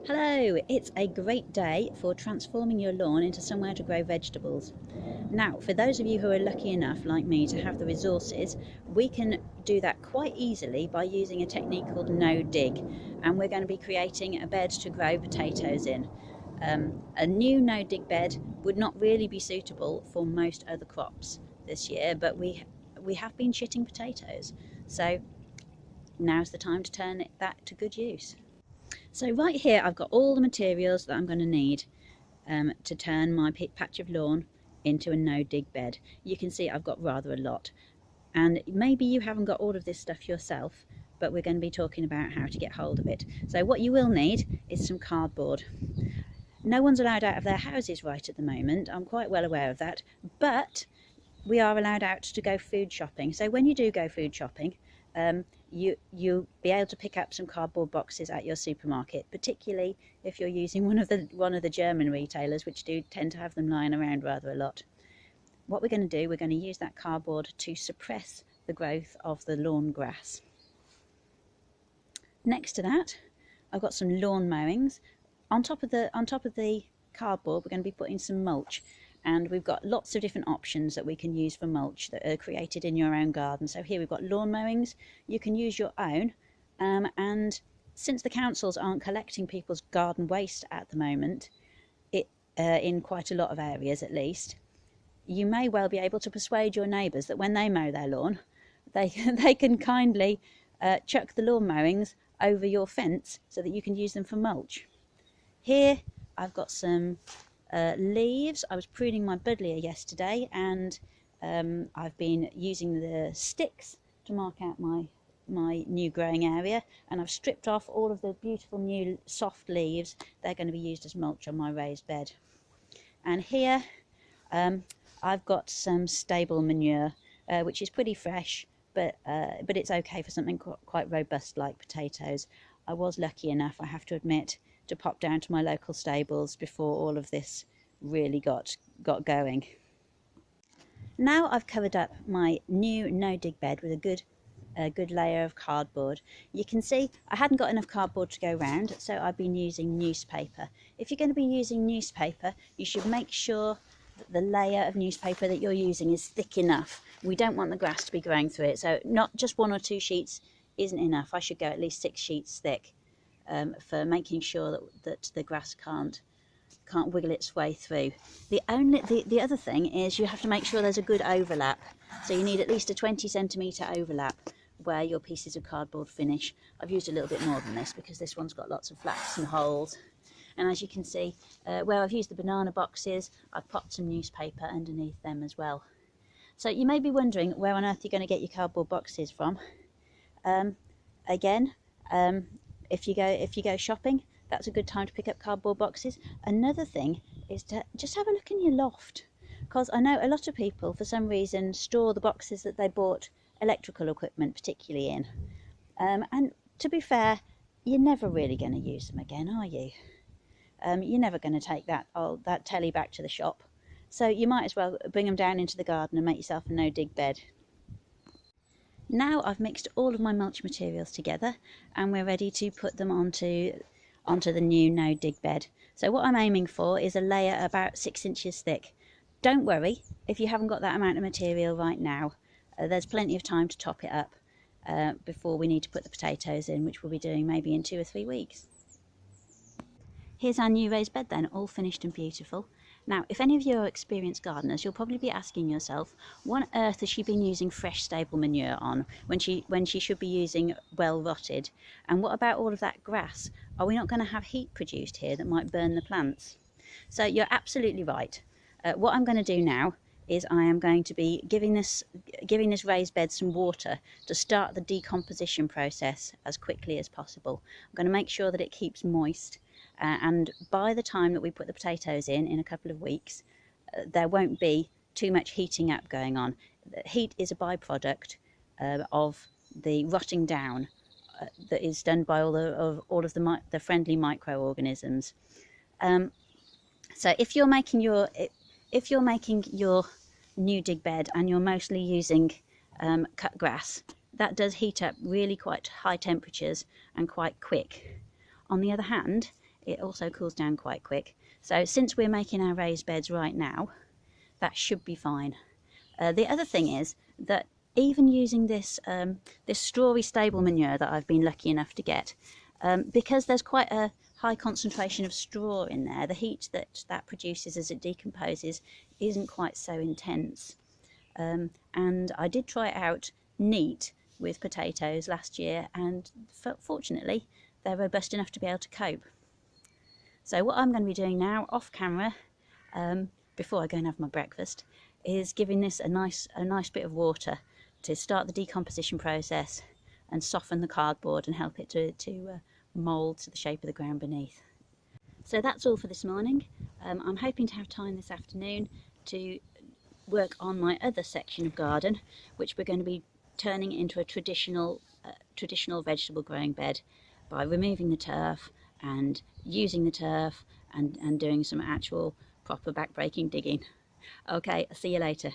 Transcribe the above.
Hello, it's a great day for transforming your lawn into somewhere to grow vegetables. Now, for those of you who are lucky enough, like me, to have the resources, we can do that quite easily by using a technique called no dig, and we're going to be creating a bed to grow potatoes in. A new no dig bed would not really be suitable for most other crops this year, but we have been shitting potatoes, so now's the time to turn that to good use. So right here I've got all the materials that I'm going to need to turn my patch of lawn into a no dig bed. You can see I've got rather a lot, and maybe you haven't got all of this stuff yourself, but we're going to be talking about how to get hold of it. So what you will need is some cardboard. No one's allowed out of their houses right at the moment, I'm quite well aware of that, but we are allowed out to go food shopping. So when you do go food shopping, you'll be able to pick up some cardboard boxes at your supermarket, particularly if you're using one of the German retailers, which do tend to have them lying around rather a lot. What we're going to do, we're going to use that cardboard to suppress the growth of the lawn grass. Next to that, I've got some lawn mowings. On top of the cardboard, we're going to be putting some mulch. And we've got lots of different options that we can use for mulch that are created in your own garden. So here we've got lawn mowings. You can use your own, and since the councils aren't collecting people's garden waste at the moment, in quite a lot of areas at least, you may well be able to persuade your neighbours that when they mow their lawn, they can kindly chuck the lawn mowings over your fence so that you can use them for mulch. Here I've got some leaves. I was pruning my buddleia yesterday, and I've been using the sticks to mark out my new growing area, and I've stripped off all of the beautiful new soft leaves. They're going to be used as mulch on my raised bed. And here I've got some stable manure, which is pretty fresh, but it's okay for something quite robust like potatoes. I was lucky enough, I have to admit, to pop down to my local stables before all of this really got going. Now I've covered up my new no dig bed with a good layer of cardboard. You can see I hadn't got enough cardboard to go round, so I've been using newspaper. If you're going to be using newspaper, you should make sure that the layer of newspaper that you're using is thick enough. We don't want the grass to be growing through it, so not just 1 or 2 sheets isn't enough. I should go at least 6 sheets thick. For making sure that the grass can't wiggle its way through. The other thing is you have to make sure there's a good overlap. So you need at least a 20cm overlap where your pieces of cardboard finish. I've used a little bit more than this because this one's got lots of flaps and holes. And as you can see, where I've used the banana boxes, I've popped some newspaper underneath them as well. So you may be wondering where on earth you're going to get your cardboard boxes from. If you go shopping, that's a good time to pick up cardboard boxes. Another thing is to just have a look in your loft, because I know a lot of people for some reason store the boxes that they bought electrical equipment particularly in, and to be fair, you're never really going to use them again, are you? You're never going to take that telly back to the shop, so you might as well bring them down into the garden and make yourself a no dig bed. Now I've mixed all of my mulch materials together, and we're ready to put them onto the new no dig bed. So what I'm aiming for is a layer about 6 inches thick. Don't worry if you haven't got that amount of material right now. There's plenty of time to top it up before we need to put the potatoes in, which we'll be doing maybe in 2 or 3 weeks. Here's our new raised bed then, all finished and beautiful. Now, if any of you are experienced gardeners, you'll probably be asking yourself, what on earth has she been using fresh stable manure on when she should be using well rotted? And what about all of that grass? Are we not going to have heat produced here that might burn the plants? So you're absolutely right. What I'm going to do now is I am going to be giving this raised bed some water to start the decomposition process as quickly as possible. I'm going to make sure that it keeps moist. And by the time that we put the potatoes in a couple of weeks, there won't be too much heating up going on. Heat is a byproduct of the rotting down that is done by all of the friendly microorganisms. So if you're making your new dig bed and you're mostly using cut grass, that does heat up really quite high temperatures and quite quick. On the other hand, it also cools down quite quick. So since we're making our raised beds right now, that should be fine. The other thing is that even using this this strawy stable manure that I've been lucky enough to get, because there's quite a high concentration of straw in there, the heat that produces as it decomposes isn't quite so intense. And I did try it out neat with potatoes last year, and fortunately they're robust enough to be able to cope. So what I'm going to be doing now off camera, before I go and have my breakfast, is giving this a nice bit of water to start the decomposition process and soften the cardboard and help it to mould to the shape of the ground beneath. So that's all for this morning. I'm hoping to have time this afternoon to work on my other section of garden, which we're going to be turning into a traditional vegetable growing bed by removing the turf and using the turf and doing some actual proper back-breaking digging. Okay, I'll see you later.